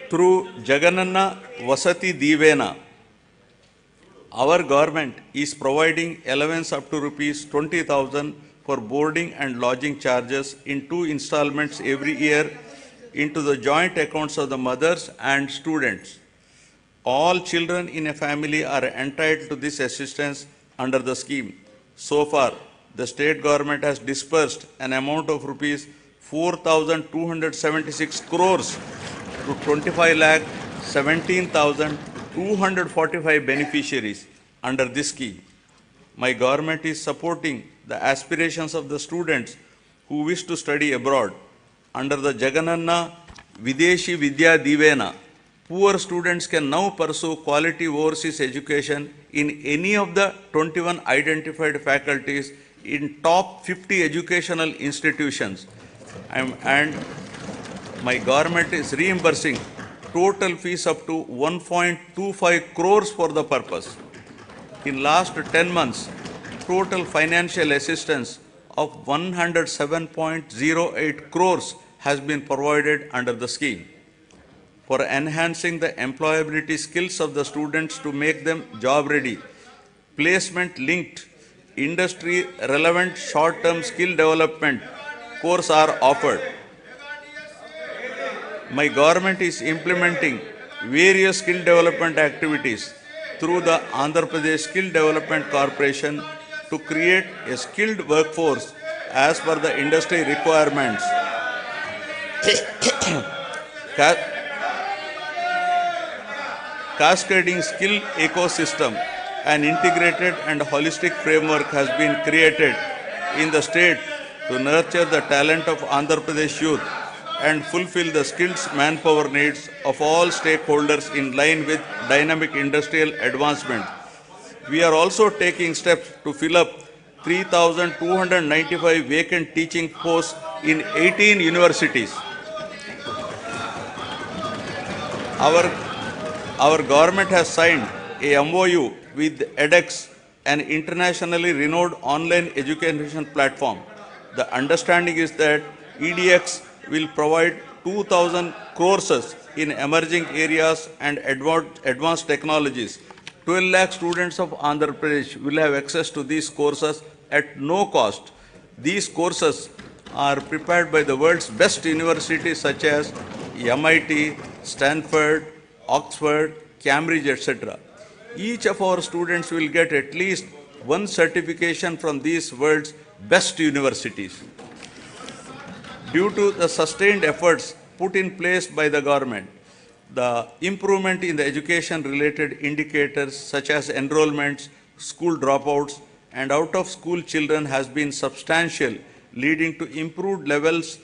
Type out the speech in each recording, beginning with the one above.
Through Jagananna Vasati Divena, our government is providing allowance up to rupees 20,000 for boarding and lodging charges in 2 installments every year into the joint accounts of the mothers and students. All children in a family are entitled to this assistance under the scheme. So far, the state government has disbursed an amount of rupees 4,276 crores to 25,17,245 beneficiaries under this scheme. My government is supporting the aspirations of the students who wish to study abroad. Under the Jagananna Videshi Vidya Divena, poor students can now pursue quality overseas education in any of the 21 identified faculties in top 50 educational institutions. And my government is reimbursing total fees up to 1.25 crores for the purpose. In last 10 months, total financial assistance of 107.08 crores has been provided under the scheme. For enhancing the employability skills of the students to make them job ready, placement-linked, industry-relevant short-term skill development courses are offered. My government is implementing various skill development activities through the Andhra Pradesh Skill Development Corporation to create a skilled workforce as per the industry requirements. Cascading skill ecosystem, an integrated and holistic framework has been created in the state to nurture the talent of Andhra Pradesh youth and fulfill the skills manpower needs of all stakeholders in line with dynamic industrial advancement. We are also taking steps to fill up 3,295 vacant teaching posts in 18 universities. Our government has signed a MOU with edX, an internationally renowned online education platform. The understanding is that EDX will provide 2,000 courses in emerging areas and advanced technologies. 12 lakh students of Andhra Pradesh will have access to these courses at no cost. These courses are prepared by the world's best universities such as MIT, Stanford, Oxford, Cambridge, etc. Each of our students will get at least one certification from these world's best universities. Due to the sustained efforts put in place by the government, the improvement in the education-related indicators such as enrollments, school dropouts, and out-of-school children has been substantial, leading to improved levels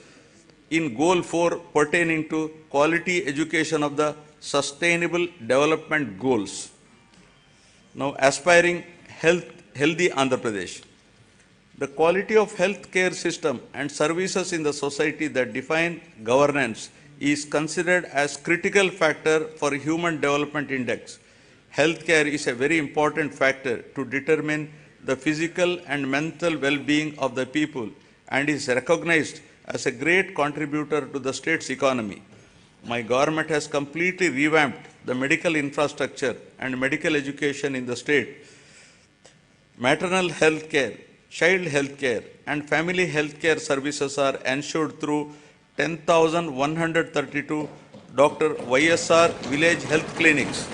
in Goal 4 pertaining to quality education of the Sustainable Development Goals. Now, aspiring healthy Andhra Pradesh. The quality of healthcare system and services in the society that define governance is considered as critical factor for Human Development Index. Healthcare is a very important factor to determine the physical and mental well-being of the people and is recognized as a great contributor to the state's economy. My government has completely revamped the medical infrastructure and medical education in the state. Maternal health care, child health care, and family health care services are ensured through 10,132 Dr. YSR village health clinics,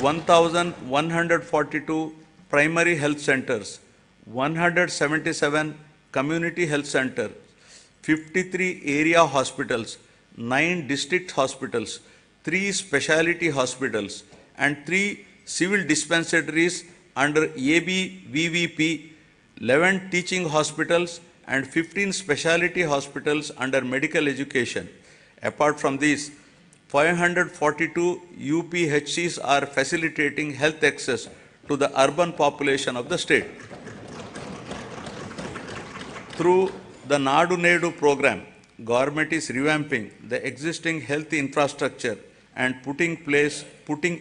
1,142 primary health centers, 177 community health centers, 53 area hospitals, 9 district hospitals, 3 specialty hospitals, and 3 civil dispensaries under ABVVP, 11 teaching hospitals, and 15 specialty hospitals under medical education. Apart from these, 542 UPHCs are facilitating health access to the urban population of the state. Through the Nadu Nedu program, government is revamping the existing health infrastructure and putting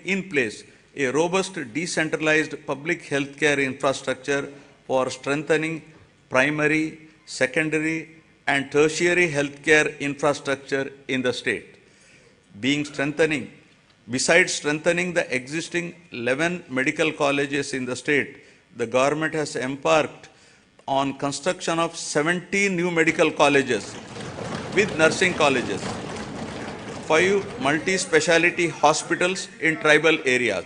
in place a robust decentralized public healthcare infrastructure for strengthening primary, secondary, and tertiary healthcare infrastructure in the state. Besides strengthening the existing 11 medical colleges in the state, the government has embarked on construction of 17 new medical colleges with nursing colleges, 5 multi-speciality hospitals in tribal areas.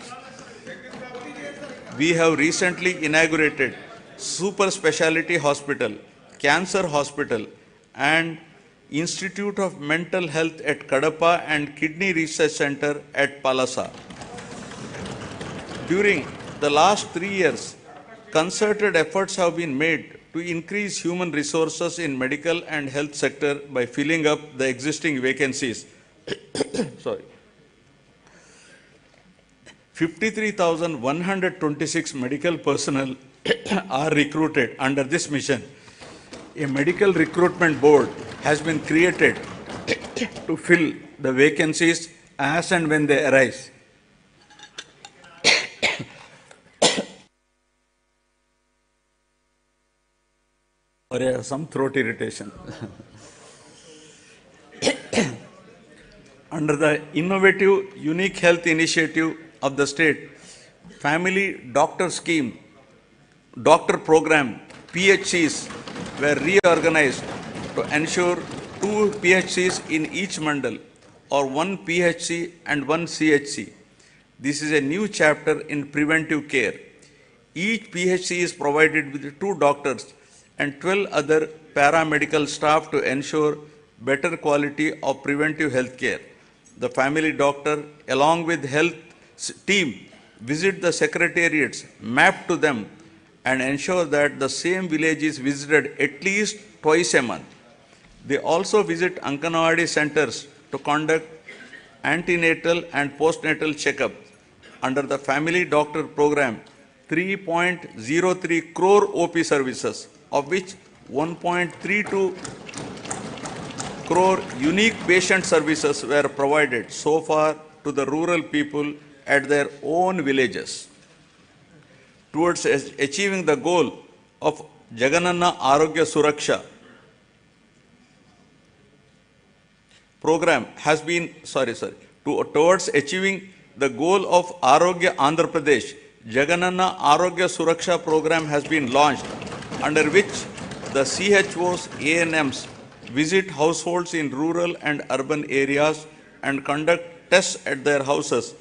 We have recently inaugurated super speciality hospital, cancer hospital, and Institute of Mental Health at Kadapa and Kidney Research Center at Palasa. During the last 3 years, concerted efforts have been made to increase human resources in medical and health sector by filling up the existing vacancies. 53,126 medical personnel are recruited under this mission. A medical recruitment board has been created to fill the vacancies as and when they arise. Or I have some throat irritation. Under the innovative unique health initiative of the state, family doctor scheme, doctor program, PHCs were reorganized to ensure 2 PHCs in each mandal or 1 PHC and 1 CHC. This is a new chapter in preventive care. Each PHC is provided with 2 doctors and 12 other paramedical staff to ensure better quality of preventive health care. The family doctor, along with health team, visit the secretariats, map to them, and ensure that the same village is visited at least twice a month. They also visit Anganwadi centers to conduct antenatal and postnatal checkup. Under the family doctor program, 3.03 crore OP services, of which 1.32 crore unique patient services were provided so far to the rural people at their own villages. Towards achieving the goal of Jagananna Arogya Suraksha program has been, towards achieving the goal of Arogya Andhra Pradesh, Jagananna Arogya Suraksha program has been launched, under which the CHOs, ANMs visit households in rural and urban areas and conduct tests at their houses.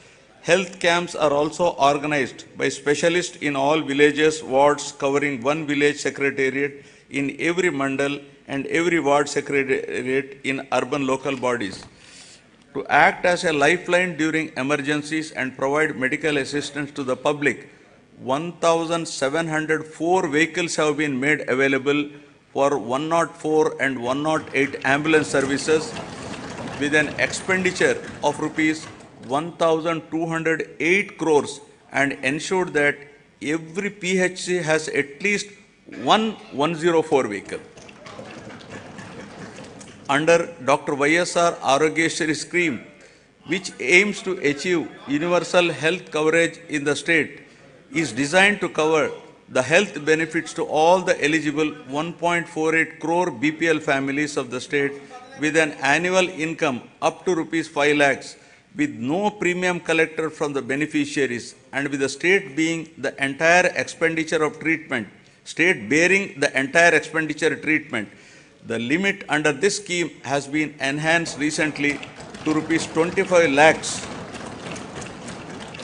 Health camps are also organized by specialists in all villages, wards, covering 1 village secretariat in every mandal and every ward secretariat in urban local bodies. To act as a lifeline during emergencies and provide medical assistance to the public, 1,704 vehicles have been made available for 104 and 108 ambulance services with an expenditure of rupees 1,208 crores and ensured that every PHC has at least one 104 vehicle. Under Dr. YSR Arogyashri scheme, which aims to achieve universal health coverage in the state, is designed to cover the health benefits to all the eligible 1.48 crore BPL families of the state with an annual income up to rupees 5 lakhs, with no premium collected from the beneficiaries, and with the state being the entire expenditure of treatment, state bearing the entire expenditure treatment. The limit under this scheme has been enhanced recently to rupees 25 lakhs.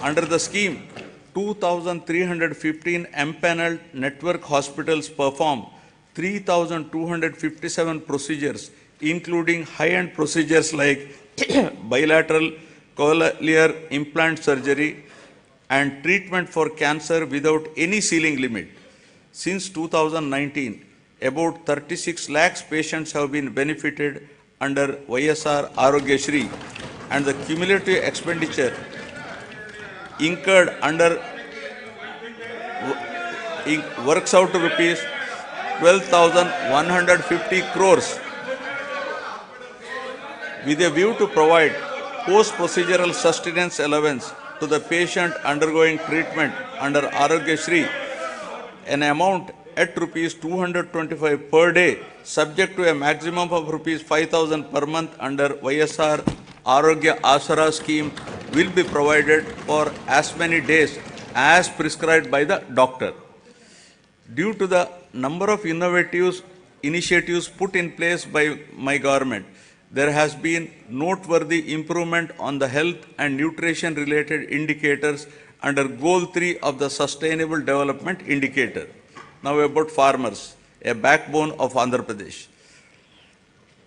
Under the scheme, 2,315 empaneled network hospitals perform 3,257 procedures, including high-end procedures like bilateral cochlear implant surgery and treatment for cancer without any ceiling limit. Since 2019, about 36 lakhs patients have been benefited under YSR Arogyashri, and the cumulative expenditure incurred under works out to rupees 12,150 crores. With a view to provide post-procedural sustenance allowance to the patient undergoing treatment under Arogyashri, an amount at rupees 225 per day, subject to a maximum of rupees 5,000 per month under YSRCP Asara scheme, will be provided for as many days as prescribed by the doctor. Due to the number of innovative initiatives put in place by my government, there has been noteworthy improvement on the health and nutrition related indicators under Goal 3 of the Sustainable Development Indicator. Now about farmers, a backbone of Andhra Pradesh.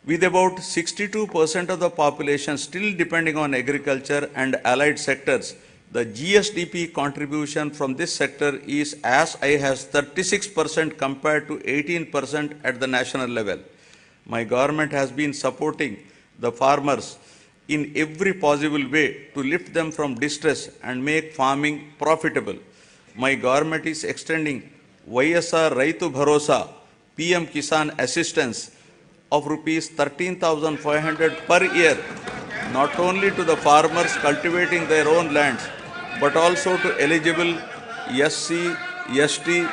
With about 62% of the population still depending on agriculture and allied sectors, the GSDP contribution from this sector is as high as 36% compared to 18% at the national level. My government has been supporting the farmers in every possible way to lift them from distress and make farming profitable. My government is extending YSR Raitu Bharosa PM Kisan assistance of rupees 13,500 per year, not only to the farmers cultivating their own lands, but also to eligible SC, ST,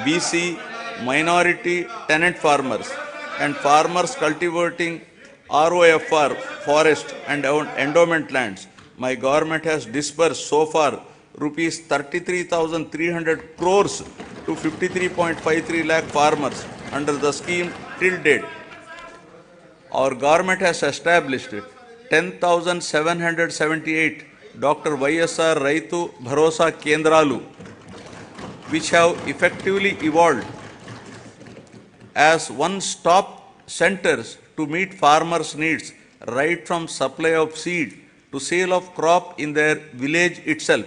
BC, minority tenant farmers and farmers cultivating ROFR, forest and endowment lands. My government has disbursed so far rupees 33,300 crores to 53.53 lakh farmers under the scheme till date. Our government has established 10,778 Dr. YSR Raitu Bharosa Kendralu, which have effectively evolved as one-stop centers to meet farmers' needs, right from supply of seed to sale of crop in their village itself.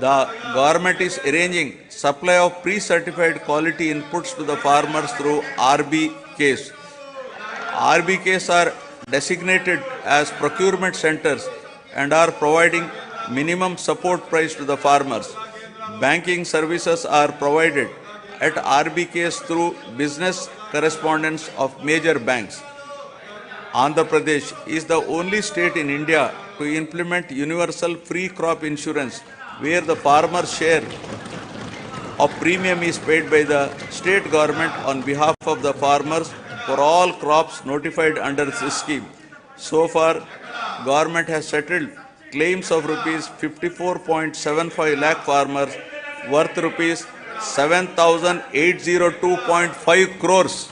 The government is arranging supply of pre-certified quality inputs to the farmers through RBKs. RBKs are designated as procurement centers and are providing minimum support price to the farmers. Banking services are provided at RBKs through business correspondents of major banks. Andhra Pradesh is the only state in India to implement universal free crop insurance, where the farmer's share of premium is paid by the state government on behalf of the farmers for all crops notified under this scheme. So far, government has settled claims of rupees 54.75 lakh farmers worth rupees 7,802.5 crores.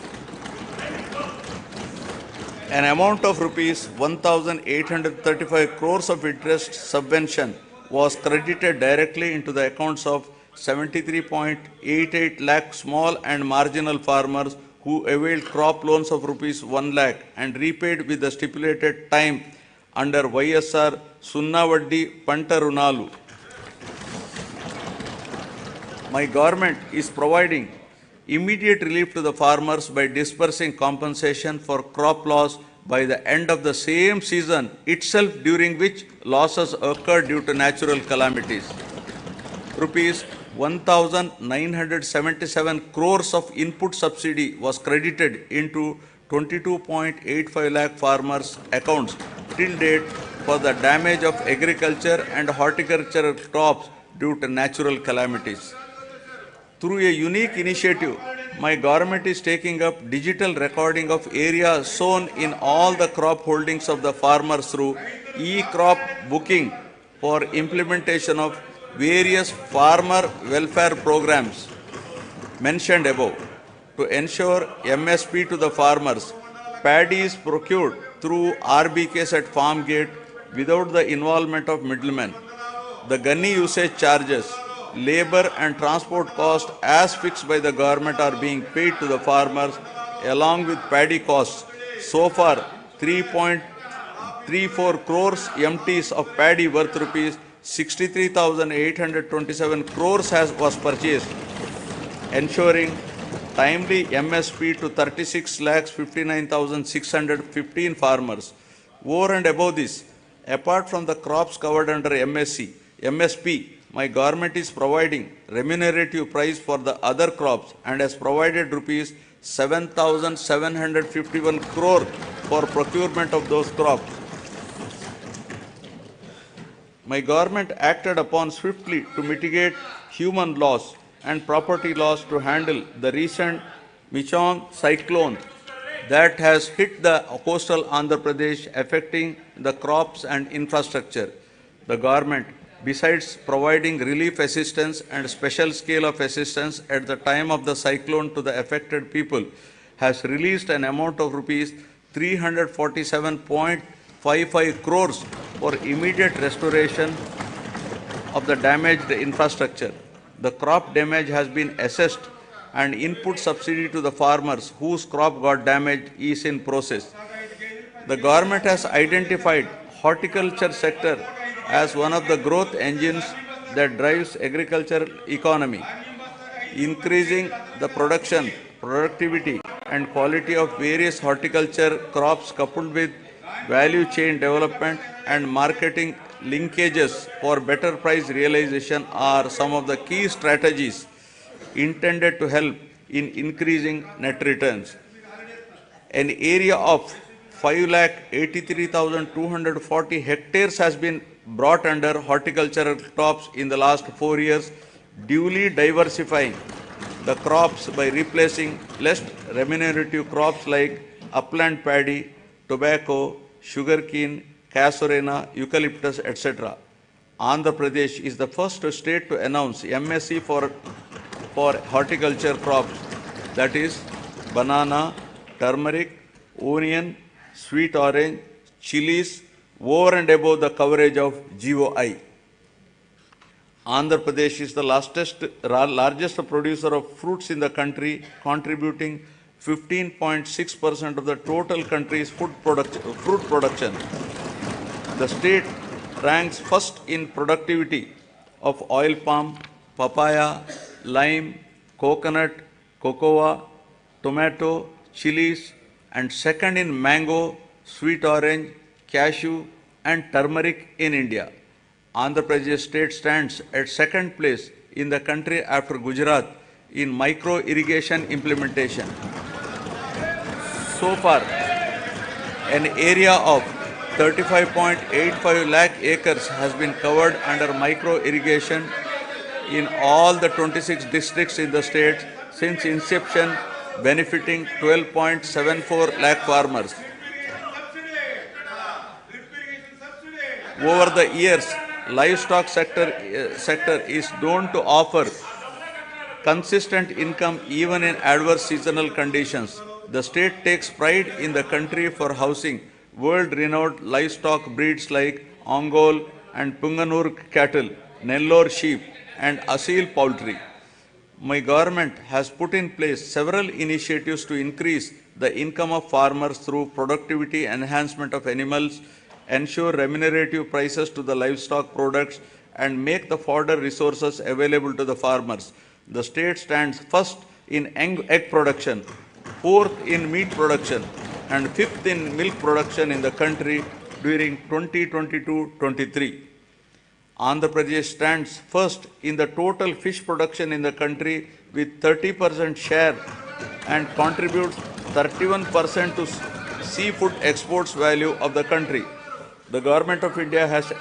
An amount of rupees 1,835 crores of interest subvention was credited directly into the accounts of 73.88 lakh small and marginal farmers who availed crop loans of rupees 1 lakh and repaid with the stipulated time under YSR Sunnavaddi Panta Runalu. My government is providing immediate relief to the farmers by disbursing compensation for crop loss by the end of the same season itself, during which losses occurred due to natural calamities. Rupees 1,977 crores of input subsidy was credited into 22.85 lakh farmers' accounts till date for the damage of agriculture and horticultural crops due to natural calamities. Through a unique initiative, my government is taking up digital recording of area sown in all the crop holdings of the farmers through e-crop booking for implementation of various farmer welfare programs mentioned above. To ensure MSP to the farmers, paddy is procured through RBKs at farm gate without the involvement of middlemen. The gunny usage charges, labor and transport costs as fixed by the government are being paid to the farmers along with paddy costs. So far, 3.34 crores MTs of paddy worth rupees 63,827 crores was purchased, ensuring timely MSP to 36,59,615 farmers. Over and above this, apart from the crops covered under MSP, my government is providing remunerative price for the other crops and has provided rupees 7,751 crore for procurement of those crops. My government acted upon swiftly to mitigate human loss and property laws to handle the recent Michong cyclone that has hit the coastal Andhra Pradesh, affecting the crops and infrastructure. The government, besides providing relief assistance and special scale of assistance at the time of the cyclone to the affected people, has released an amount of rupees 347.55 crores for immediate restoration of the damaged infrastructure. The crop damage has been assessed and input subsidy to the farmers whose crop got damaged is in process. The government has identified horticulture sector as one of the growth engines that drives agricultural economy, increasing the production, productivity and quality of various horticulture crops coupled with value chain development and marketing linkages for better price realization are some of the key strategies intended to help in increasing net returns. An area of 5,83,240 hectares has been brought under horticultural crops in the last 4 years, duly diversifying the crops by replacing less remunerative crops like upland paddy, tobacco, sugarcane, casorena, eucalyptus, etc. Andhra Pradesh is the first state to announce MSc for horticulture crops, that is banana, turmeric, onion, sweet orange, chilies, over and above the coverage of GOI. Andhra Pradesh is the largest producer of fruits in the country, contributing 15.6% of the total country's fruit production. The state ranks first in productivity of oil palm, papaya, lime, coconut, cocoa, tomato, chilies, and second in mango, sweet orange, cashew, and turmeric in India. Andhra Pradesh state stands at second place in the country after Gujarat in micro irrigation implementation. So far, an area of 35.85 lakh acres has been covered under micro irrigation in all the 26 districts in the state since inception, benefiting 12.74 lakh farmers. Over the years, livestock sector is known to offer consistent income even in adverse seasonal conditions. The state takes pride in the country for housing world-renowned livestock breeds like Ongole and Punganur cattle, Nellore sheep, and Asil poultry. My government has put in place several initiatives to increase the income of farmers through productivity enhancement of animals, ensure remunerative prices to the livestock products, and make the fodder resources available to the farmers. The state stands first in egg production, fourth in meat production, and fifth in milk production in the country during 2022-23. Andhra Pradesh stands first in the total fish production in the country with 30% share and contributes 31% to seafood exports value of the country. The Government of India has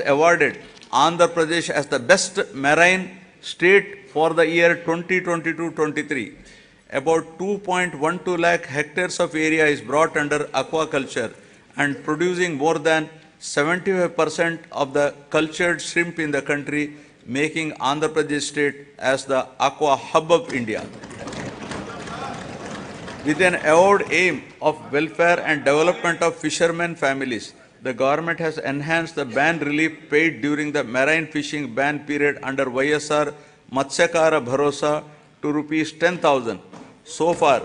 awarded Andhra Pradesh as the best marine state for the year 2022-23. About 2.12 lakh hectares of area is brought under aquaculture and producing more than 75% of the cultured shrimp in the country, making Andhra Pradesh state as the aqua hub of India. With an avowed aim of welfare and development of fishermen families, the government has enhanced the ban relief paid during the marine fishing ban period under YSR Matsyakara Bharosa to rupees 10,000. So far,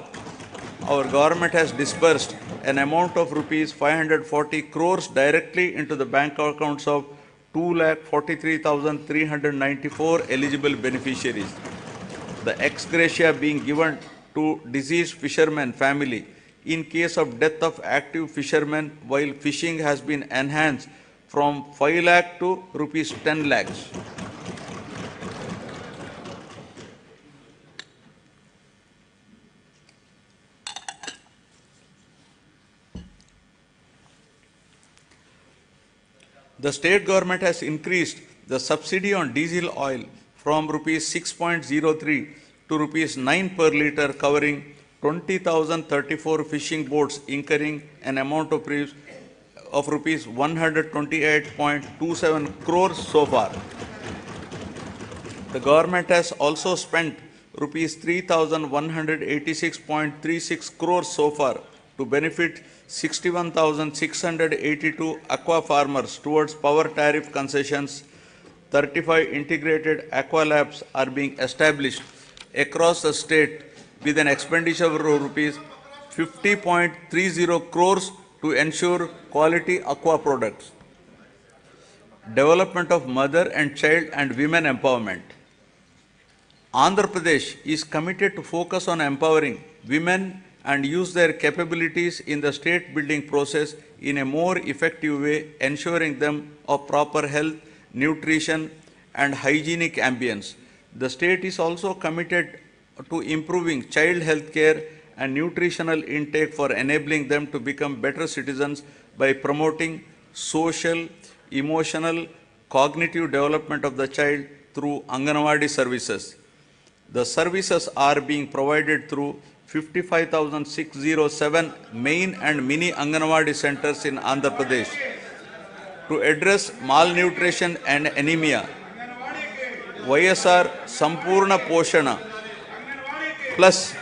our government has disbursed an amount of rupees 540 crores directly into the bank accounts of 2,43,394 eligible beneficiaries. The ex gratia being given to deceased fisherman family in case of death of active fishermen while fishing has been enhanced from 5 lakh to rupees 10 lakhs. The state government has increased the subsidy on diesel oil from rupees 6.03 to rupees 9 per litre, covering 20,034 fishing boats incurring an amount of rupees 128.27 crores so far. The government has also spent rupees 3,186.36 crores so far to benefit 61,682 aqua farmers towards power tariff concessions. 35 integrated aqua labs are being established across the state with an expenditure of rupees 50.30 crores to ensure quality aqua products. Development of mother and child and women empowerment. Andhra Pradesh is committed to focus on empowering women and use their capabilities in the state building process in a more effective way, ensuring them of proper health, nutrition and hygienic ambience. The state is also committed to improving child health care and nutritional intake for enabling them to become better citizens by promoting social, emotional, cognitive development of the child through Anganwadi services. The services are being provided through 55,607 main and mini Anganwadi centers in Andhra Pradesh. To address malnutrition and anemia, YSR Sampurna Poshana Plus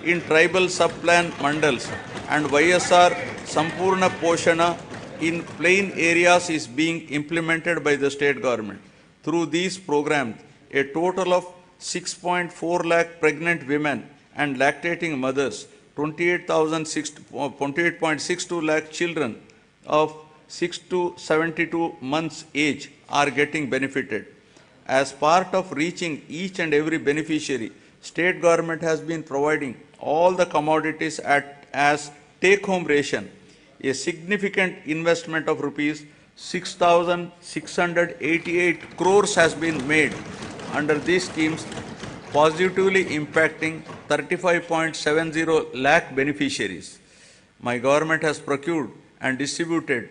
in tribal sub-plan mandals and YSR Sampurna Poshana in plain areas is being implemented by the state government. Through these programs, a total of 6.4 lakh pregnant women and lactating mothers, 28.62 lakh children of 6 to 72 months age are getting benefited. As part of reaching each and every beneficiary, state government has been providing all the commodities as take-home ration. A significant investment of rupees 6,688 crores has been made under these schemes, positively impacting 35.70 lakh beneficiaries. My government has procured and distributed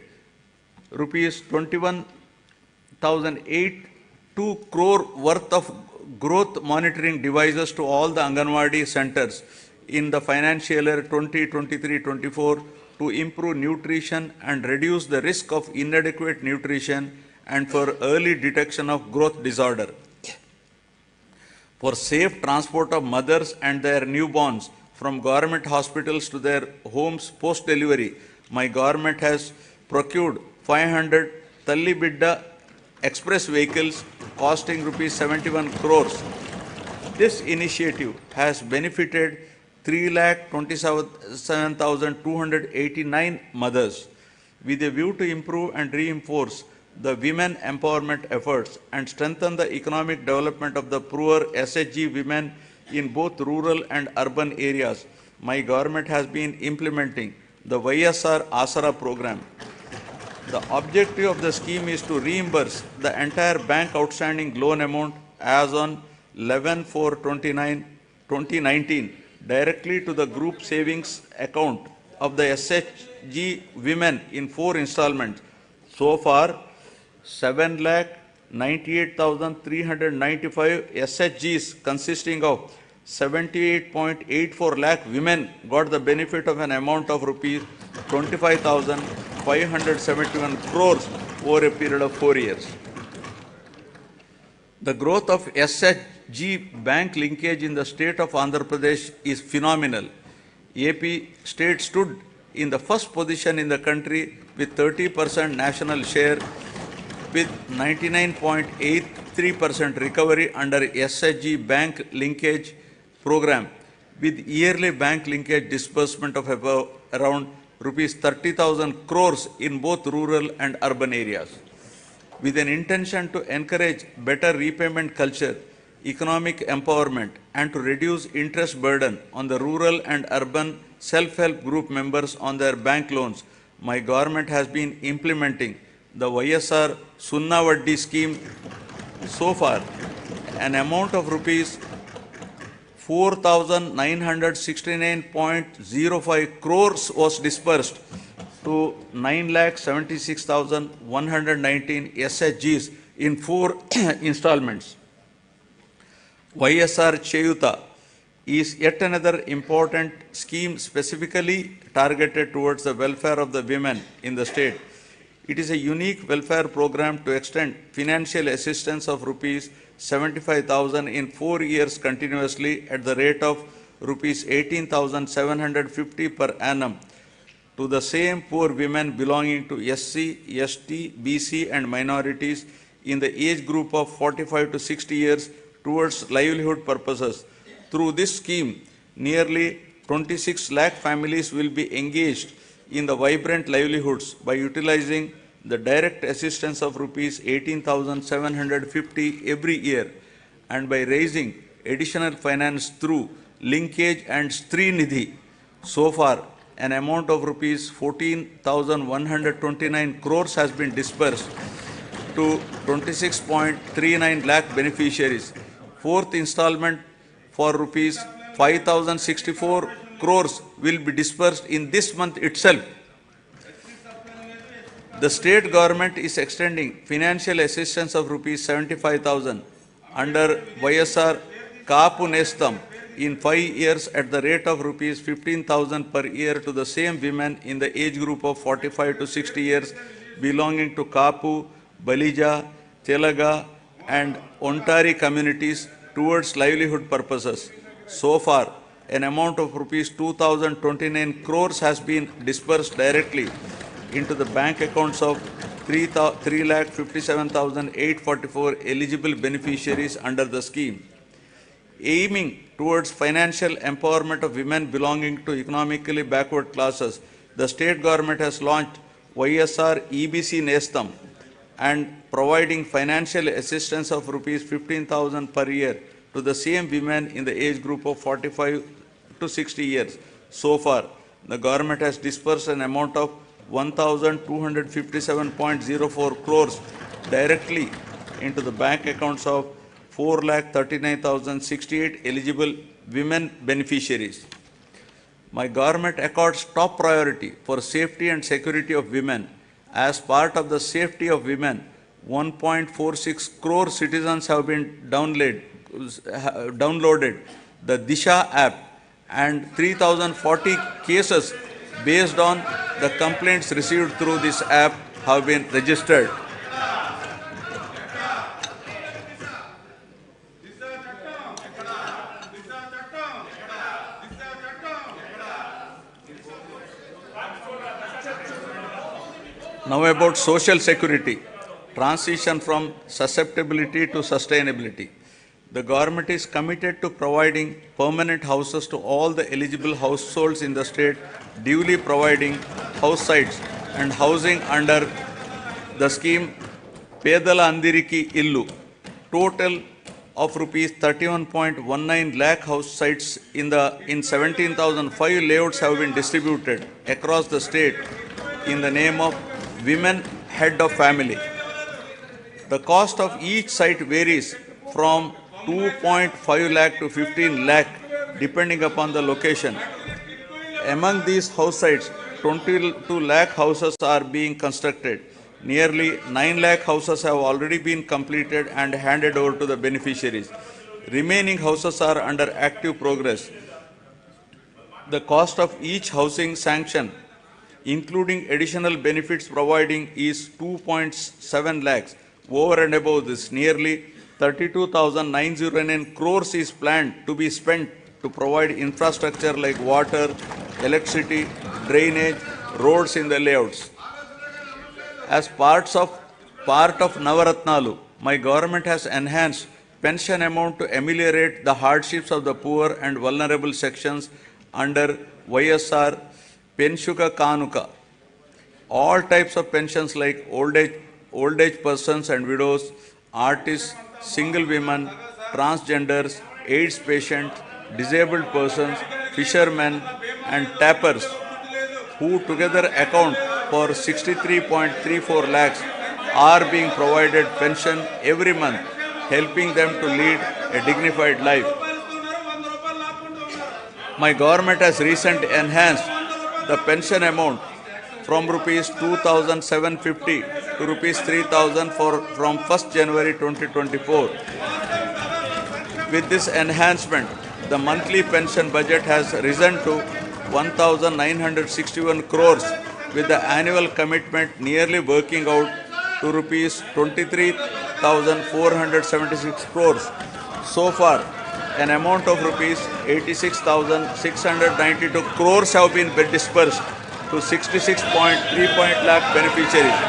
rupees 21,082 crore worth of growth monitoring devices to all the Anganwadi centers in the financial year 2023-24 to improve nutrition and reduce the risk of inadequate nutrition and for early detection of growth disorder. For safe transport of mothers and their newborns from government hospitals to their homes post-delivery, my government has procured 500 Talli Bidda express vehicles costing rupees 71 crores. This initiative has benefited 3,27,289 mothers with a view to improve and reinforce the women empowerment efforts and strengthen the economic development of the poor SHG women in both rural and urban areas. My government has been implementing the YSR Asara program. The objective of the scheme is to reimburse the entire bank outstanding loan amount as on 11/4/2019 directly to the group savings account of the SHG women in 4 installments. So far, 7,98,395 SHGs consisting of 78.84 lakh women got the benefit of an amount of rupees 25,571 crores over a period of 4 years. The growth of SHG bank linkage in the state of Andhra Pradesh is phenomenal. AP state stood in the first position in the country with 30% national share with 99.83% recovery under SHG bank linkage program with yearly bank linkage disbursement of about around rupees 30,000 crores in both rural and urban areas. With an intention to encourage better repayment culture, economic empowerment and to reduce interest burden on the rural and urban self-help group members on their bank loans, my government has been implementing the YSR Sunna Vaddi scheme. So far, an amount of rupees 4,969.05 crores was disbursed to 9,76,119 SHGs in 4 installments. YSR Cheyuta is yet another important scheme specifically targeted towards the welfare of the women in the state. It is a unique welfare program to extend financial assistance of rupees 75,000 in 4 years continuously at the rate of rupees 18,750 per annum to the same poor women belonging to SC, ST, BC and minorities in the age group of 45 to 60 years towards livelihood purposes. Through this scheme, nearly 26 lakh families will be engaged in the vibrant livelihoods by utilizing the direct assistance of rupees 18,750 every year and by raising additional finance through linkage and Stree Nidhi. So far, an amount of rupees 14,129 crores has been disbursed to 26.39 lakh beneficiaries. Fourth installment for rupees 5,064 crores will be disbursed in this month itself. The state government is extending financial assistance of rupees 75,000 under YSR Kaapu Nestam in 5 years at the rate of rupees 15,000 per year to the same women in the age group of 45 to 60 years belonging to Kaapu, Balija, Telaga and Ontari communities towards livelihood purposes. So far, an amount of rupees 2,029 crores has been disbursed directly into the bank accounts of 3,57,844 eligible beneficiaries under the scheme. Aiming towards financial empowerment of women belonging to economically backward classes, the state government has launched YSR EBC Nestam and providing financial assistance of rupees 15,000 per year to the same women in the age group of 45 to 60 years. So far, the government has disbursed an amount of 1,257.04 crores directly into the bank accounts of 4,39,068 eligible women beneficiaries. My government accords top priority for safety and security of women. As part of the safety of women, 1.46 crore citizens have been downloaded the Disha app and 3,040 cases based on the complaints received through this app have been registered. Now about social security, transition from susceptibility to sustainability. The government is committed to providing permanent houses to all the eligible households in the state, duly providing house sites and housing under the scheme Pedala Andiriki Illu. Total of rupees 31.19 lakh house sites in 17,005 layouts have been distributed across the state in the name of Women Head of Family. The cost of each site varies from 2.5 lakh to 15 lakh depending upon the location. Among these house sites, 22 lakh houses are being constructed. Nearly 9 lakh houses have already been completed and handed over to the beneficiaries. Remaining houses are under active progress. The cost of each housing sanction, including additional benefits providing, is 2.7 lakhs. Over and above this, nearly 32,909 crores is planned to be spent to provide infrastructure like water, electricity, drainage, roads in the layouts. As part of Navaratnalu, my government has enhanced pension amount to ameliorate the hardships of the poor and vulnerable sections under YSR Penshuka Kanuka. All types of pensions like old age persons and widows, artists, single women, transgenders, AIDS patients, disabled persons, fishermen and tappers, who together account for 63.34 lakhs, are being provided pension every month, helping them to lead a dignified life. My government has recently enhanced the pension amount from rupees 2,750 to rupees 3,000 from 1st January 2024. With this enhancement, the monthly pension budget has risen to 1,961 crores, with the annual commitment nearly working out to rupees 23,476 crores. So far, an amount of rupees 86,692 crores have been dispersed to 66.3 lakh beneficiaries.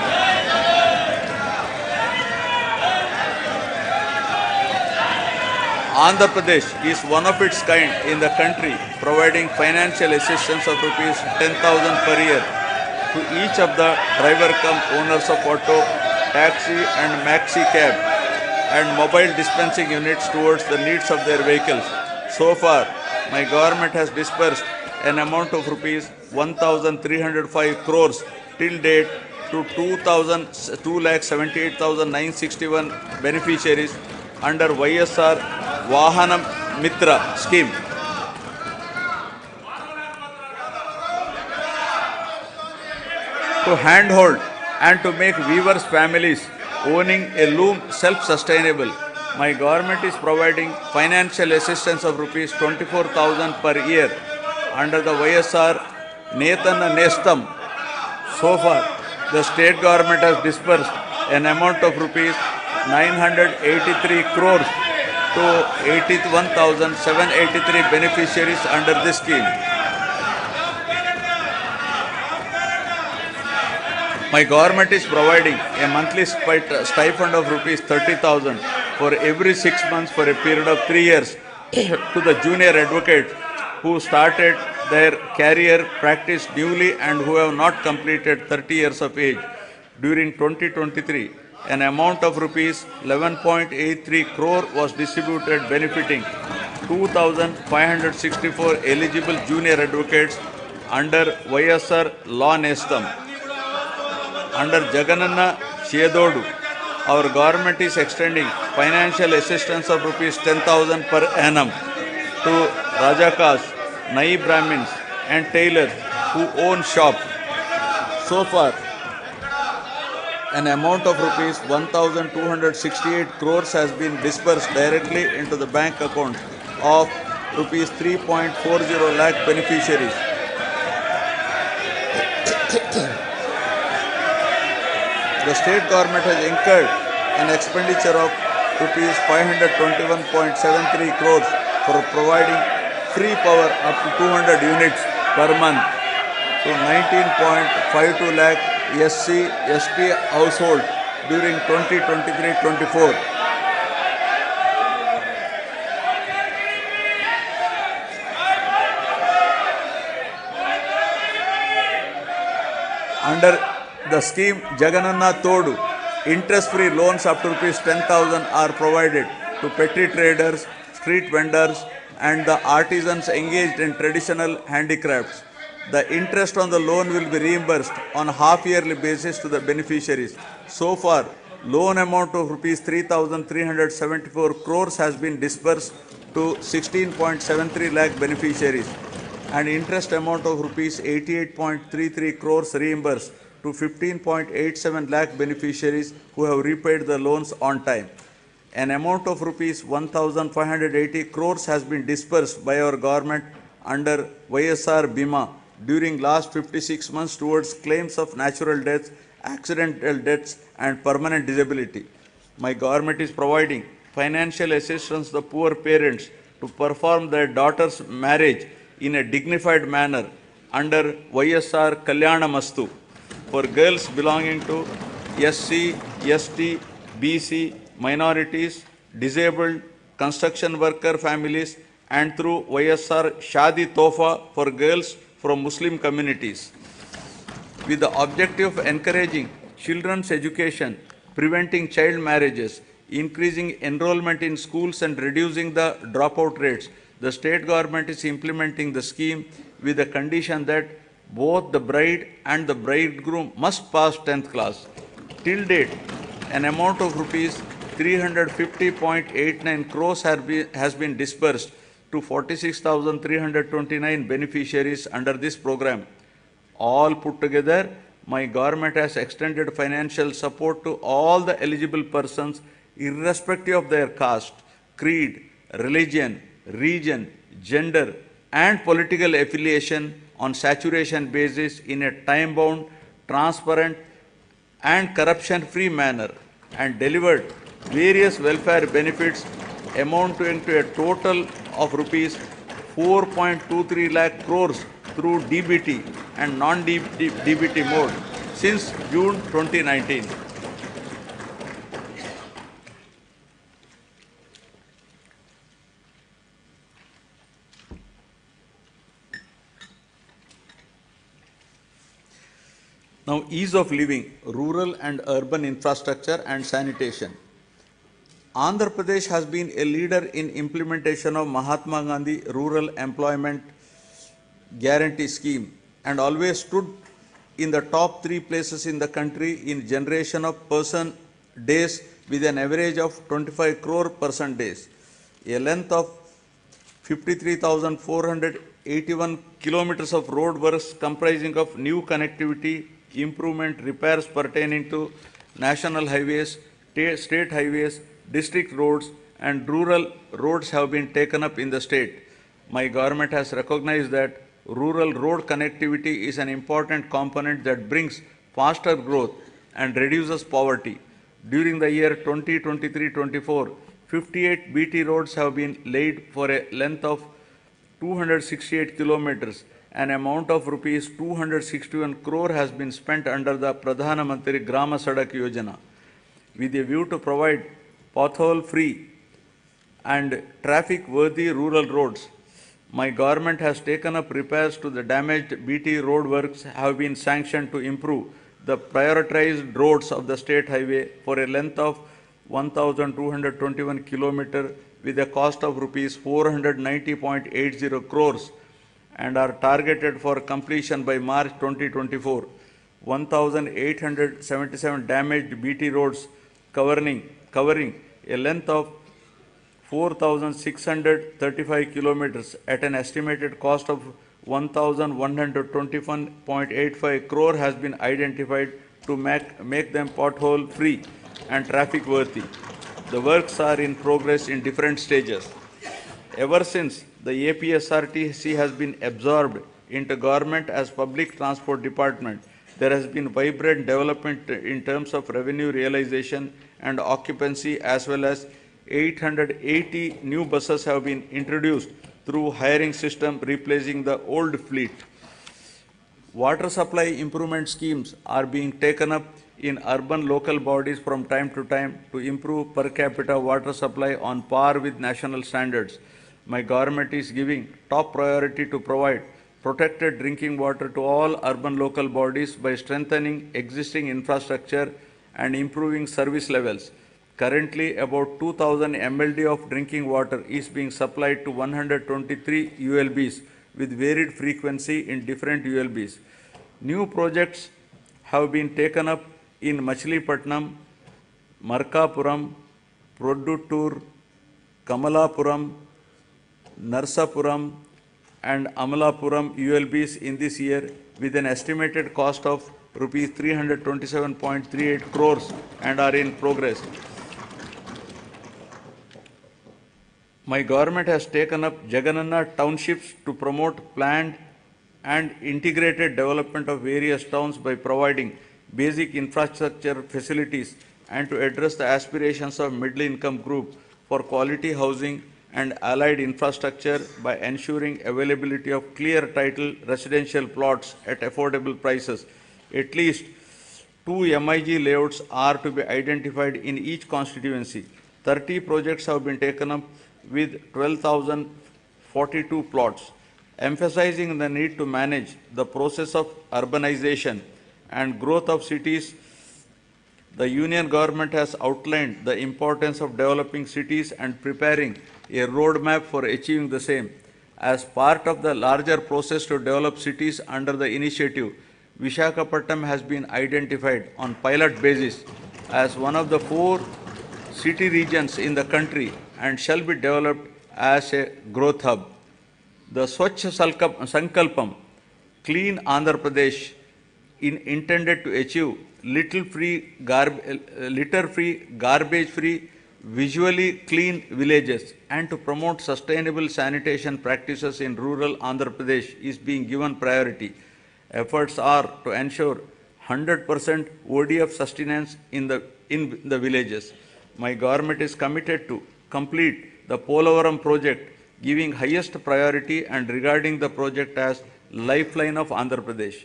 Andhra Pradesh is one of its kind in the country, providing financial assistance of rupees 10,000 per year to each of the driver cum owners of auto, taxi and maxi cab and mobile dispensing units towards the needs of their vehicles. So far, my government has disbursed an amount of rupees 1,305 crores till date to 2,78,961 beneficiaries under YSR Vahanam Mitra scheme. To handhold and to make weavers' families owning a loom self-sustainable, my government is providing financial assistance of rupees 24,000 per year under the YSR Netana Nestam. So far, the state government has disbursed an amount of rupees 983 crores to 81,783 beneficiaries under this scheme. My government is providing a monthly stipend of rupees 30,000 for every 6 months for a period of 3 years to the junior advocates who started their career practice newly and who have not completed 30 years of age. During 2023, an amount of rupees 11.83 crore was distributed benefiting 2,564 eligible junior advocates under YSR Law Nestam. Under Jagananna Shedodu, our government is extending financial assistance of rupees 10,000 per annum to Rajakas, Nai Brahmins and tailors who own shops. So far, an amount of rupees 1,268 crores has been disbursed directly into the bank account of rupees 3.40 lakh beneficiaries. The state government has incurred an expenditure of rupees 521.73 crores for providing free power up to 200 units per month to 19.52 lakh SC/ST households during 2023-24. Under the scheme Jagananna Todu, interest-free loans up to rupees 10,000 are provided to petty traders, street vendors and the artisans engaged in traditional handicrafts. The interest on the loan will be reimbursed on a half-yearly basis to the beneficiaries. So far, loan amount of rupees 3,374 crores has been disbursed to 16.73 lakh beneficiaries and interest amount of rupees 88.33 crores reimbursed to 15.87 lakh beneficiaries who have repaid the loans on time. An amount of rupees 1,580 crores has been disbursed by our government under YSR Bima during last 56 months towards claims of natural deaths, accidental deaths and permanent disability. My government is providing financial assistance to the poor parents to perform their daughter's marriage in a dignified manner under YSR Kalyana Mastu for girls belonging to SC, ST, BC, minorities, disabled, construction worker families and through YSR Shadi Tofa for girls from Muslim communities. With the objective of encouraging children's education, preventing child marriages, increasing enrollment in schools and reducing the dropout rates, the state government is implementing the scheme with the condition that both the bride and the bridegroom must pass 10th class. Till date, an amount of rupees 350.89 crores has been disbursed to 46,329 beneficiaries under this program. All put together, my government has extended financial support to all the eligible persons irrespective of their caste, creed, religion, region, gender, and political affiliation on saturation basis in a time-bound, transparent, and corruption-free manner, and delivered various welfare benefits amounting to a total of rupees 4.23 lakh crores through DBT and non-DBT mode since June 2019. Now, ease of living, rural and urban infrastructure and sanitation. Andhra Pradesh has been a leader in implementation of Mahatma Gandhi Rural Employment Guarantee Scheme and always stood in the top 3 places in the country in generation of person days with an average of 25 crore person days. A length of 53,481 kilometers of road works comprising of new connectivity, improvement, repairs pertaining to national highways, state highways, district roads and rural roads have been taken up in the state. My government has recognized that rural road connectivity is an important component that brings faster growth and reduces poverty. During the year 2023-24, 58 BT roads have been laid for a length of 268 kilometers. An amount of rupees 261 crore has been spent under the Pradhana Mantri Grama Sadak Yojana with a view to provide pothole-free and traffic-worthy rural roads. My government has taken up repairs to the damaged BT road works have been sanctioned to improve the prioritized roads of the state highway for a length of 1,221 km with a cost of rupees 490.80 crores and are targeted for completion by March 2024. 1,877 damaged BT roads covering a length of 4,635 kilometers at an estimated cost of 1,121.85 crore has been identified to make them pothole free and traffic worthy. The works are in progress in different stages. Ever since the APSRTC has been absorbed into government as public transport department, there has been vibrant development in terms of revenue realization and occupancy, as well as 880 new buses have been introduced through hiring system replacing the old fleet. Water supply improvement schemes are being taken up in urban local bodies from time to time to improve per capita water supply on par with national standards. My government is giving top priority to provide protected drinking water to all urban local bodies by strengthening existing infrastructure and improving service levels. Currently, about 2,000 MLD of drinking water is being supplied to 123 ULBs with varied frequency in different ULBs. New projects have been taken up in Machilipatnam, Markapuram, Produttur, Kamalapuram, Narsapuram and Amalapuram ULBs in this year with an estimated cost of rupees 327.38 crores and are in progress. My government has taken up Jagananna townships to promote planned and integrated development of various towns by providing basic infrastructure facilities and to address the aspirations of middle income group for quality housing and allied infrastructure by ensuring availability of clear title residential plots at affordable prices. At least 2 MIG layouts are to be identified in each constituency. 30 projects have been taken up with 12,042 plots, emphasizing the need to manage the process of urbanization and growth of cities. The Union government has outlined the importance of developing cities and preparing a roadmap for achieving the same. As part of the larger process to develop cities under the initiative, Visakhapatnam has been identified on pilot basis as one of the 4 city regions in the country and shall be developed as a growth hub. The Swachh Sankalpam, Clean Andhra Pradesh intended to achieve litter-free, garbage-free, visually clean villages and to promote sustainable sanitation practices in rural Andhra Pradesh is being given priority. Efforts are to ensure 100% ODF sustenance in the villages. My government is committed to complete the Polavaram project, giving highest priority and regarding the project as lifeline of Andhra Pradesh.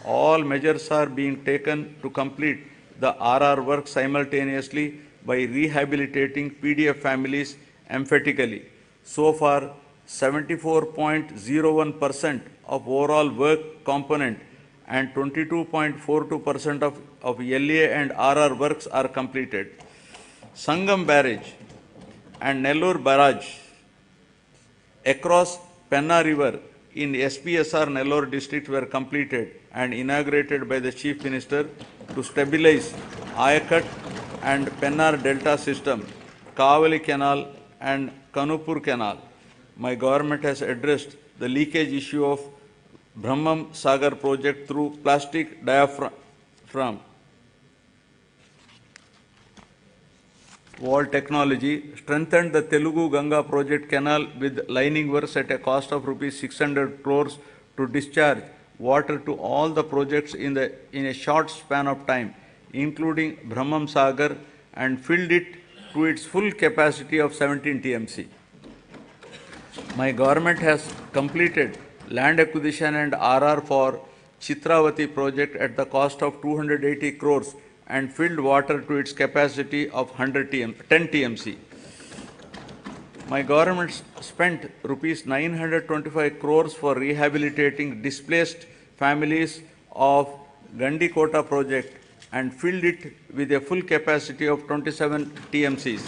All measures are being taken to complete the RR work simultaneously by rehabilitating PDF families emphatically. So far, 74.01% of overall work component and 22.42% of LA and RR works are completed. Sangam Barrage and Nellore Barrage across Penna River in SPSR Nellore district were completed and inaugurated by the Chief Minister to stabilize Ayakat and Pennar Delta system, Kavali Canal and Kanupur Canal. My government has addressed the leakage issue of Brahmam Sagar project through plastic diaphragm wall technology, strengthened the Telugu Ganga project canal with lining works at a cost of rupees 600 crores to discharge water to all the projects in a short span of time, including Brahmam Sagar, and filled it to its full capacity of 17 TMC. My government has completed land acquisition and RR for Chitravati project at the cost of 280 crores and filled water to its capacity of 10 TMC. My government spent rupees 925 crores for rehabilitating displaced families of Gandikota project and filled it with a full capacity of 27 TMCs.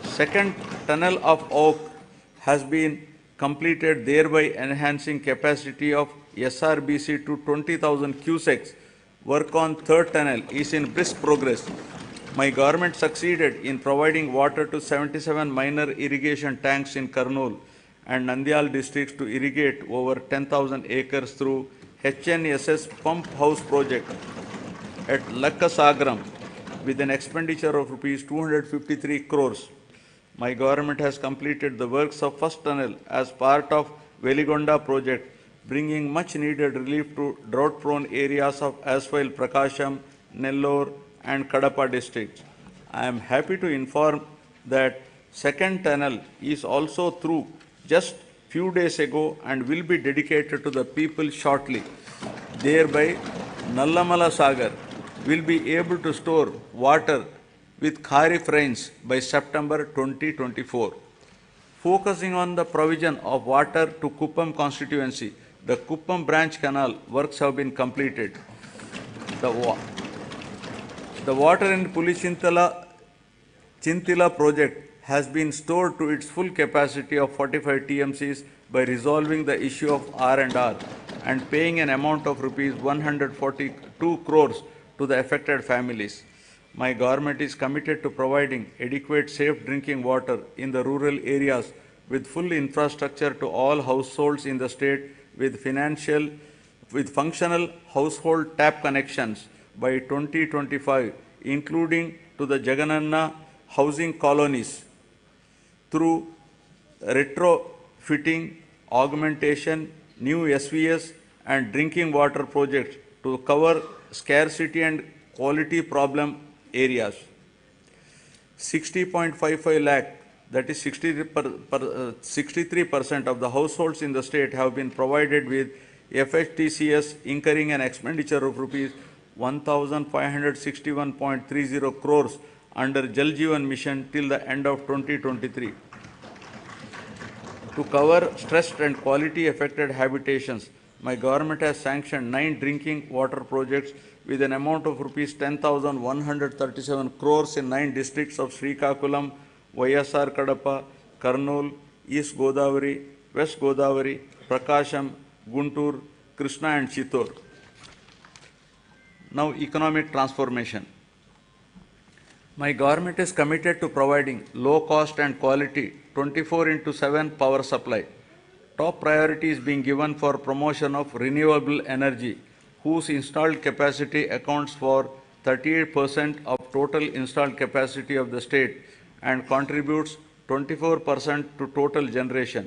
Second tunnel of Oak has been completed, thereby enhancing capacity of SRBC to 20,000 cusecs. Work on third tunnel is in brisk progress. My government succeeded in providing water to 77 minor irrigation tanks in Kurnool and Nandyal districts to irrigate over 10,000 acres through HNSS pump house project at Lakkasagram with an expenditure of rupees 253 crores. My government has completed the works of first tunnel as part of Veligonda project, bringing much needed relief to drought-prone areas of Aswile, Prakasham, Nellore and Kadapa districts. I am happy to inform that second tunnel is also through just few days ago and will be dedicated to the people shortly. Thereby, Nallamala Sagar will be able to store water with Kharif rains by September 2024. Focusing on the provision of water to Kuppam constituency, the Kuppam branch canal works have been completed. The water in Chintila project has been stored to its full capacity of 45 TMCs by resolving the issue of R&R and paying an amount of rupees 142 crores to the affected families. My government is committed to providing adequate safe drinking water in the rural areas with full infrastructure to all households in the state with functional household tap connections by 2025, including to the Jagananna housing colonies through retrofitting, augmentation, new SVS and drinking water projects to cover scarcity and quality problem areas. 60.55 lakh, that is 63% of the households in the state have been provided with FHTCS, incurring an expenditure of rupees 1,561.30 crores under Jal Jeevan Mission till the end of 2023. To cover stressed and quality affected habitations, my government has sanctioned 9 drinking water projects with an amount of rupees 10,137 crores in 9 districts of Srikakulam, YSR Kadapa, Kurnool, East Godavari, West Godavari, Prakasham, Guntur, Krishna and Chittor. Now, economic transformation. My government is committed to providing low cost and quality 24/7 power supply. Top priority is being given for promotion of renewable energy, whose installed capacity accounts for 38% of total installed capacity of the state and contributes 24% to total generation.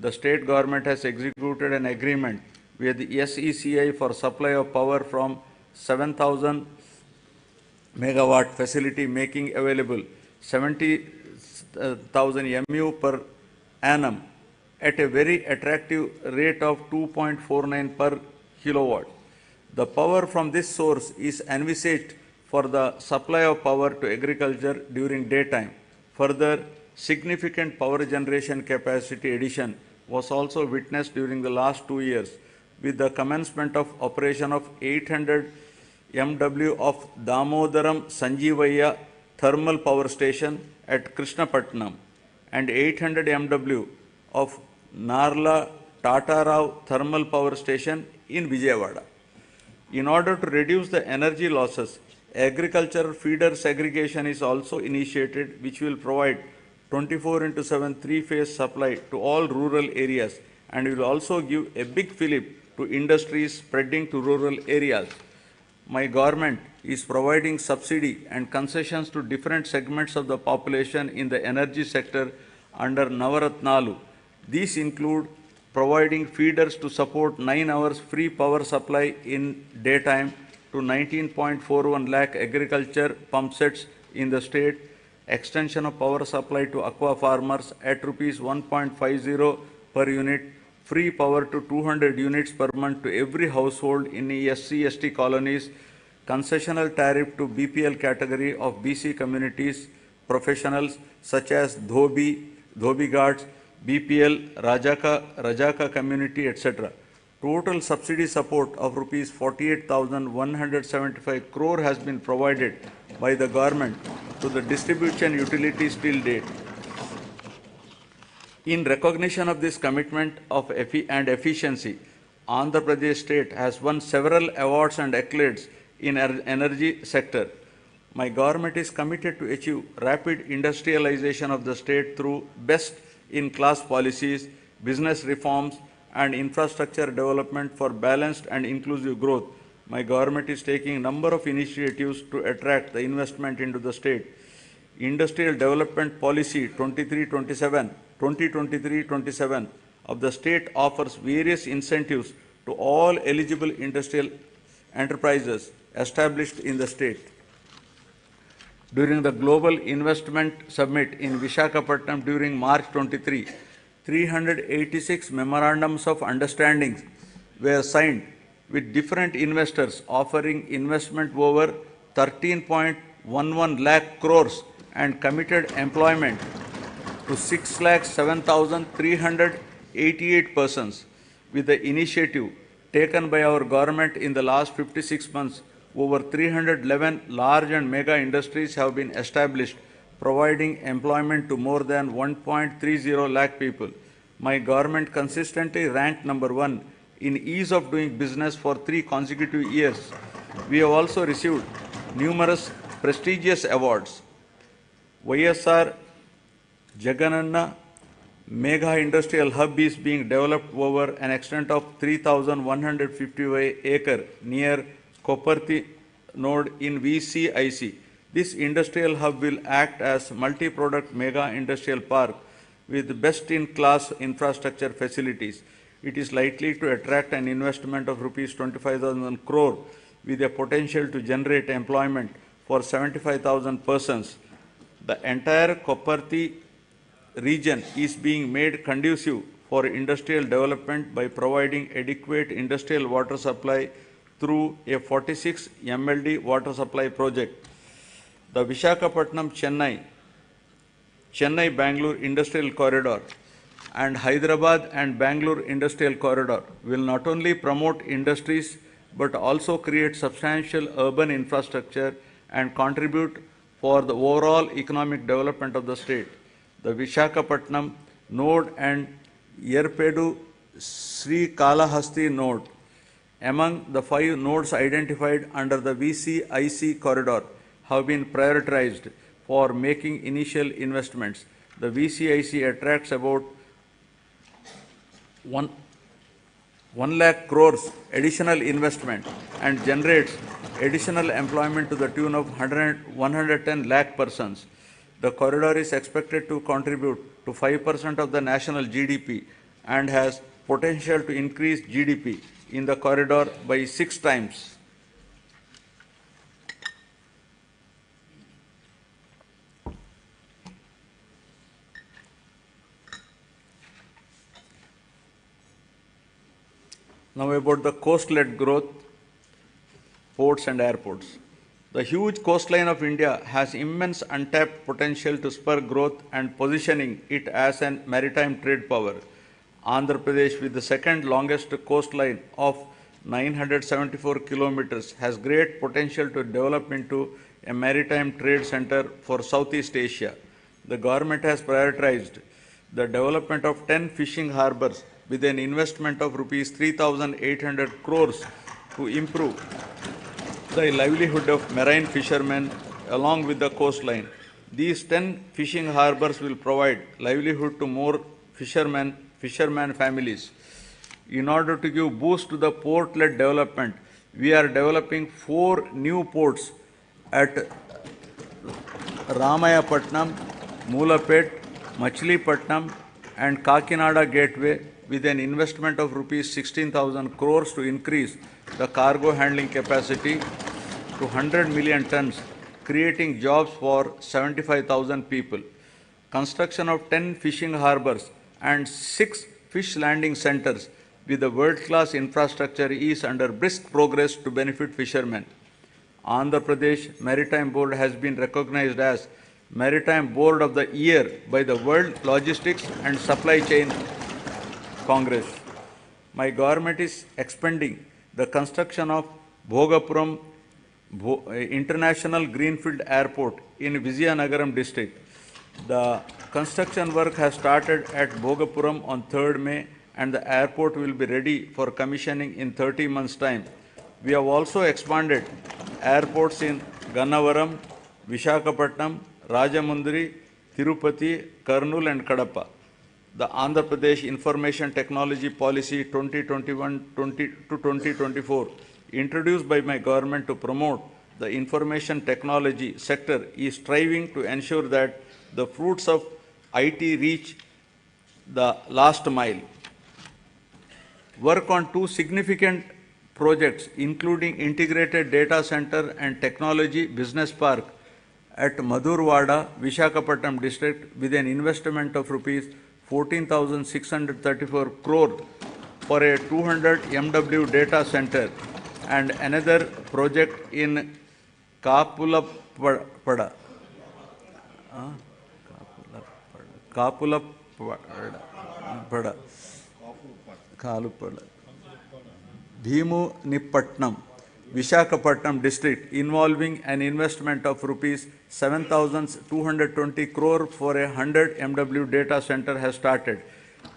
The state government has executed an agreement with the SECI for supply of power from 7,000 megawatt facility, making available 70,000 MU per annum at a very attractive rate of 2.49 per kilowatt. The power from this source is envisaged for the supply of power to agriculture during daytime. Further, significant power generation capacity addition was also witnessed during the last 2 years with the commencement of operation of 800 MW of Damodaram Sanjeevayya thermal power station at Krishnapatnam and 800 MW of Narla Tatarao thermal power station in Vijayawada. In order to reduce the energy losses, agricultural feeder segregation is also initiated, which will provide 24/7 three-phase supply to all rural areas and will also give a big fillip to industries spreading to rural areas. My government is providing subsidy and concessions to different segments of the population in the energy sector under Navaratnalu. These include providing feeders to support 9 hours free power supply in daytime to 19.41 lakh agriculture pump sets in the state, extension of power supply to aqua farmers at rupees 1.50 per unit, free power to 200 units per month to every household in SC/ST colonies, concessional tariff to BPL category of BC communities, professionals such as Dhobi guards, BPL, Rajaka community, etc. Total subsidy support of rupees 48,175 crore has been provided by the government to the distribution utilities till date. In recognition of this commitment of efficiency, Andhra Pradesh state has won several awards and accolades in energy sector. My government is committed to achieve rapid industrialization of the state through best-in-class policies, business reforms, and infrastructure development for balanced and inclusive growth. My government is taking a number of initiatives to attract the investment into the state. Industrial Development Policy 2023-27 of the state offers various incentives to all eligible industrial enterprises established in the state. During the Global Investment Summit in Visakhapatnam during March 23, 386 memorandums of understanding were signed with different investors offering investment over 13.11 lakh crores and committed employment to 6,07,388 persons. With the initiative taken by our government in the last 56 months, over 311 large and mega industries have been established, providing employment to more than 1.30 lakh people. My government consistently ranked number 1 in ease of doing business for 3 consecutive years. We have also received numerous prestigious awards. YSR Jagananna Mega Industrial Hub is being developed over an extent of 3,150 acre near Koparthi node in VCIC. This industrial hub will act as multi-product mega industrial park with best-in-class infrastructure facilities. It is likely to attract an investment of rupees 25,000 crore with a potential to generate employment for 75,000 persons. The entire Koparthi region is being made conducive for industrial development by providing adequate industrial water supply through a 46 MLD water supply project. The Chennai-Bangalore Industrial Corridor and Hyderabad and Bangalore Industrial Corridor will not only promote industries but also create substantial urban infrastructure and contribute for the overall economic development of the state. The Visakhapatnam node and Yerpedu Sri Kalahasti node, among the 5 nodes identified under the VCIC corridor, have been prioritized for making initial investments. The VCIC attracts about 1 lakh crores additional investment and generates additional employment to the tune of 110 lakh persons. The corridor is expected to contribute to 5% of the national GDP and has potential to increase GDP in the corridor by 6 times. Now about the coast-led growth, ports and airports. The huge coastline of India has immense untapped potential to spur growth and positioning it as a maritime trade power. Andhra Pradesh, with the second longest coastline of 974 kilometers, has great potential to develop into a maritime trade center for Southeast Asia. The government has prioritized the development of 10 fishing harbors with an investment of rupees 3,800 crores to improve the livelihood of marine fishermen along with the coastline. These 10 fishing harbors will provide livelihood to more fishermen families. In order to give boost to the port-led development, we are developing 4 new ports at Ramayapatnam, Moolapet, Machilipatnam and Kakinada Gateway with an investment of rupees 16,000 crores to increase the cargo handling capacity to 100 million tons, creating jobs for 75,000 people. Construction of 10 fishing harbors and 6 fish landing centers with a world-class infrastructure is under brisk progress to benefit fishermen. Andhra Pradesh Maritime Board has been recognized as Maritime Board of the Year by the World Logistics and Supply Chain Congress. My government is expanding the construction of Bhogapuram International Greenfield Airport in Vizianagaram district. The construction work has started at Bhogapuram on 3rd May and the airport will be ready for commissioning in 30 months' time. We have also expanded airports in Gannavaram, Vishakhapatnam, Rajamundry, Tirupati, Kurnool and Kadapa. The Andhra Pradesh Information Technology Policy 2021 to 2024, introduced by my government to promote the information technology sector, is striving to ensure that the fruits of IT reach the last mile. Work on 2 significant projects, including integrated data center and technology business park at Madhurwada, Vishakhapatnam district, with an investment of rupees 14,634 crore for a 200 MW data center, and another project in Kapulapada, Bhimunipatnam, Vishakhapatnam district, involving an investment of rupees 7,220 crore for a 100 MW data center has started.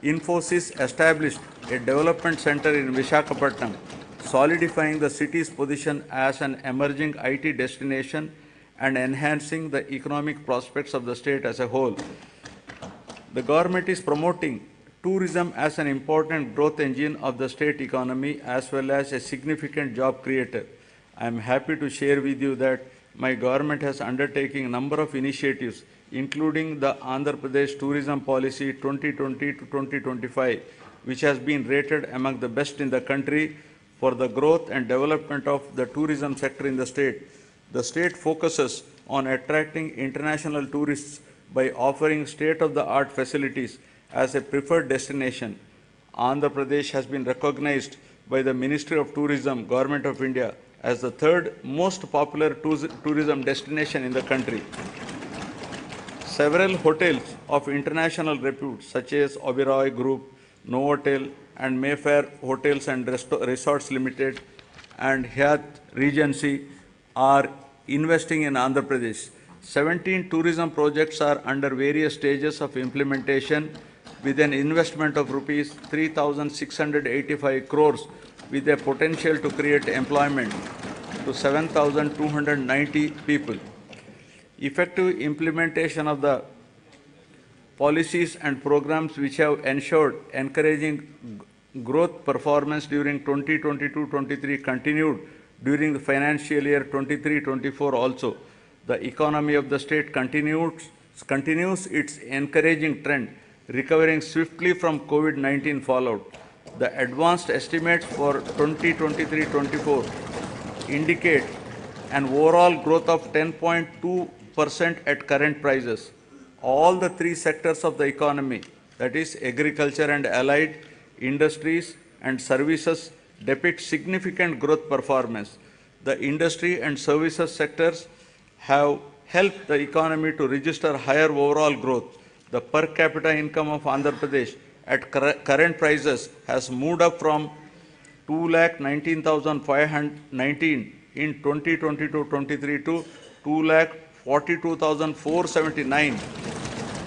Infosys established a development center in Vishakhapatnam, solidifying the city's position as an emerging IT destination and enhancing the economic prospects of the state as a whole. The government is promoting tourism as an important growth engine of the state economy as well as a significant job creator. I am happy to share with you that my government has undertaken a number of initiatives, including the Andhra Pradesh Tourism Policy 2020 to 2025, which has been rated among the best in the country for the growth and development of the tourism sector in the state. The state focuses on attracting international tourists by offering state-of-the-art facilities as a preferred destination. Andhra Pradesh has been recognized by the Ministry of Tourism, Government of India, as the 3rd most popular tourism destination in the country. Several hotels of international repute, such as Oberoi Group, Novotel, and Mayfair Hotels and Resorts Limited, and Hyatt Regency, are investing in Andhra Pradesh. 17 tourism projects are under various stages of implementation with an investment of rupees 3,685 crores with a potential to create employment to 7,290 people. Effective implementation of the policies and programs which have ensured encouraging growth performance during 2022-23 continued during the financial year 23-24 also. The economy of the state continues its encouraging trend, recovering swiftly from COVID-19 fallout. The advanced estimates for 2023-24 indicate an overall growth of 10.2% at current prices. All the three sectors of the economy, that is agriculture and allied, industries and services, depict significant growth performance. The industry and services sectors have helped the economy to register higher overall growth. The per capita income of Andhra Pradesh at current prices has moved up from 2,19,519 in 2022-23 to 2,42,479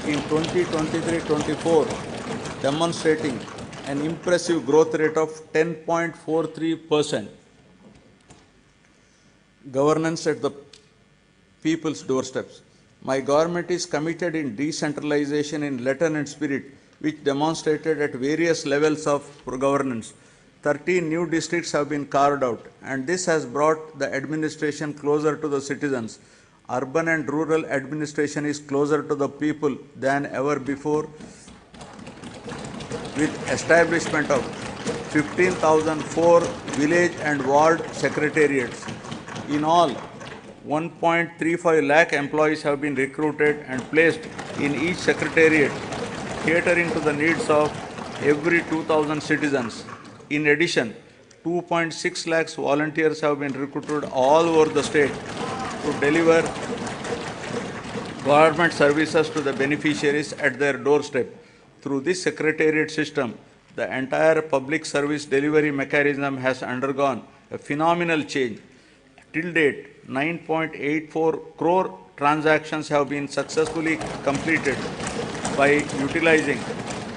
in 2023-24, demonstrating an impressive growth rate of 10.43%. Governance at the people's doorsteps. My government is committed in decentralization in letter and spirit, which demonstrated at various levels of governance. 13 new districts have been carved out, and this has brought the administration closer to the citizens. Urban and rural administration is closer to the people than ever before, with establishment of 15,004 village and ward secretariats. In all, 1.35 lakh employees have been recruited and placed in each secretariat, catering to the needs of every 2,000 citizens. In addition, 2.6 lakhs volunteers have been recruited all over the state to deliver government services to the beneficiaries at their doorstep. Through this secretariat system, the entire public service delivery mechanism has undergone a phenomenal change. Till date, 9.84 crore transactions have been successfully completed by utilizing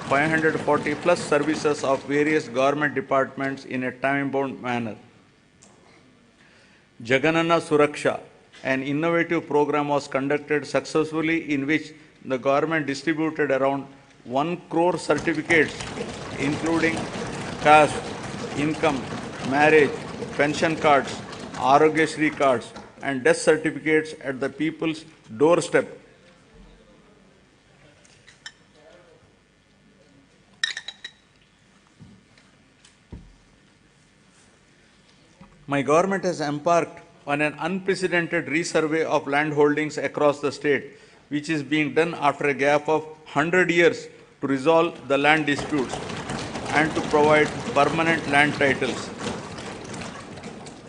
540 plus services of various government departments in a time-bound manner. Jagananna Suraksha, an innovative program, was conducted successfully in which the government distributed around 1 crore certificates, including caste, income, marriage, pension cards, Arogyasri cards, and death certificates at the people's doorstep. My government has embarked on an unprecedented resurvey of land holdings across the state, which is being done after a gap of 100 years to resolve the land disputes and to provide permanent land titles.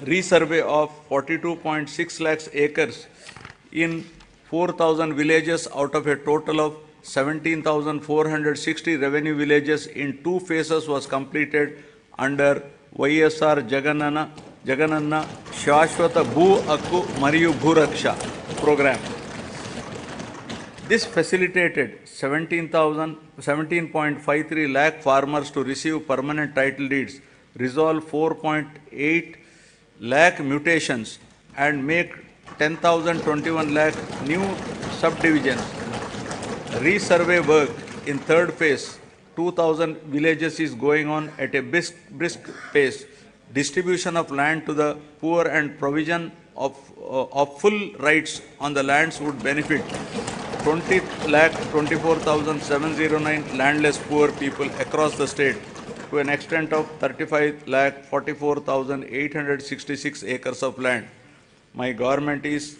Resurvey of 42.6 lakhs acres in 4,000 villages out of a total of 17,460 revenue villages in 2 phases was completed under YSR Jagananna Shashwata Bhu Akku Mariyu Bhuraksha program. This facilitated 17.53 lakh farmers to receive permanent title deeds, resolve 4.8 lakh mutations, and make 10,021 lakh new subdivisions. Resurvey work in third phase, 2,000 villages, is going on at a brisk pace. Distribution of land to the poor and provision of full rights on the lands would benefit 20,24,709 landless poor people across the state to an extent of 35,44,866 acres of land. My government is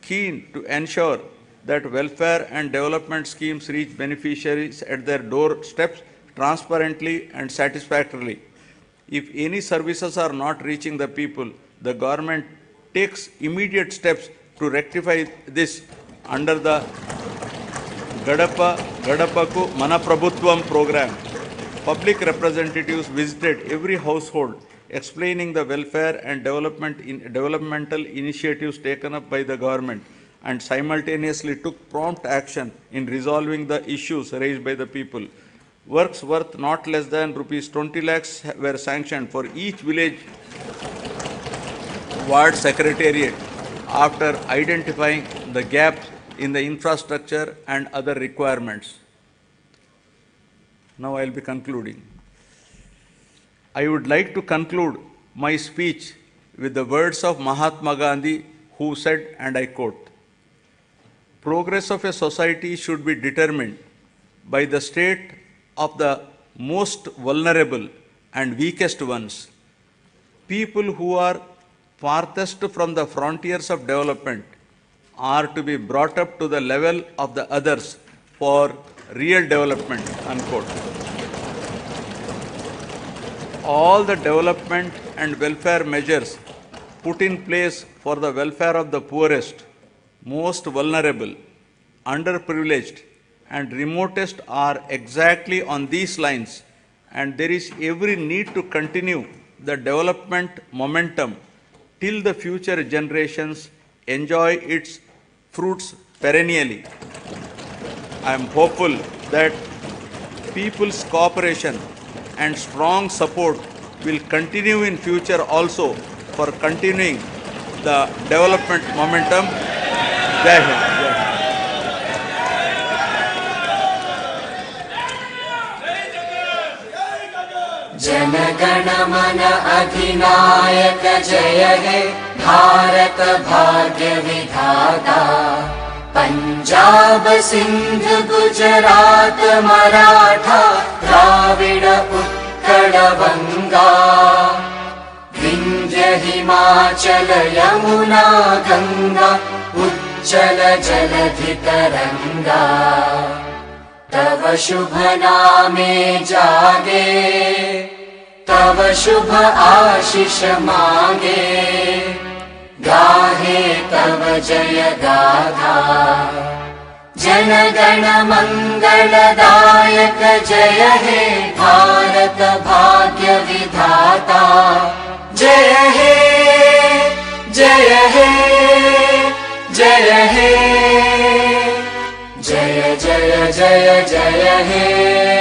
keen to ensure that welfare and development schemes reach beneficiaries at their doorsteps transparently and satisfactorily. If any services are not reaching the people, the government takes immediate steps to rectify this under the Gadapaku Manaprabhutvam program. Public representatives visited every household, explaining the welfare and developmental initiatives taken up by the government, and simultaneously took prompt action in resolving the issues raised by the people. Works worth not less than rupees 20 lakhs were sanctioned for each village ward secretariat after identifying the gaps in the infrastructure and other requirements. Now I will be concluding. I would like to conclude my speech with the words of Mahatma Gandhi, who said, and I quote, "Progress of a society should be determined by the state of the most vulnerable and weakest ones. People who are farthest from the frontiers of development are to be brought up to the level of the others for real development," unquote. All the development and welfare measures put in place for the welfare of the poorest, most vulnerable, underprivileged, and remotest are exactly on these lines, and there is every need to continue the development momentum till the future generations enjoy its fruits perennially. I am hopeful that people's cooperation and strong support will continue in future also for continuing the development momentum. Jai Hind. Jana Gana मन अधिनायक जय हे भारत भाग्य विधाता। पंजाब सिंध गुजरात मराठा द्राविड उत्कल बंगा, विंध्य हिमाचल यमुना गंगा उच्चल जलधि तरंगा। तव शुभ नामे जागे, तव शुभ आशीष मांगे, गाहे तव जय गाथा। जन गण मंगलदायक जय हे भारत भाग्य विधाता। जय हे जय हे जय हे, जय जय जय जय हे।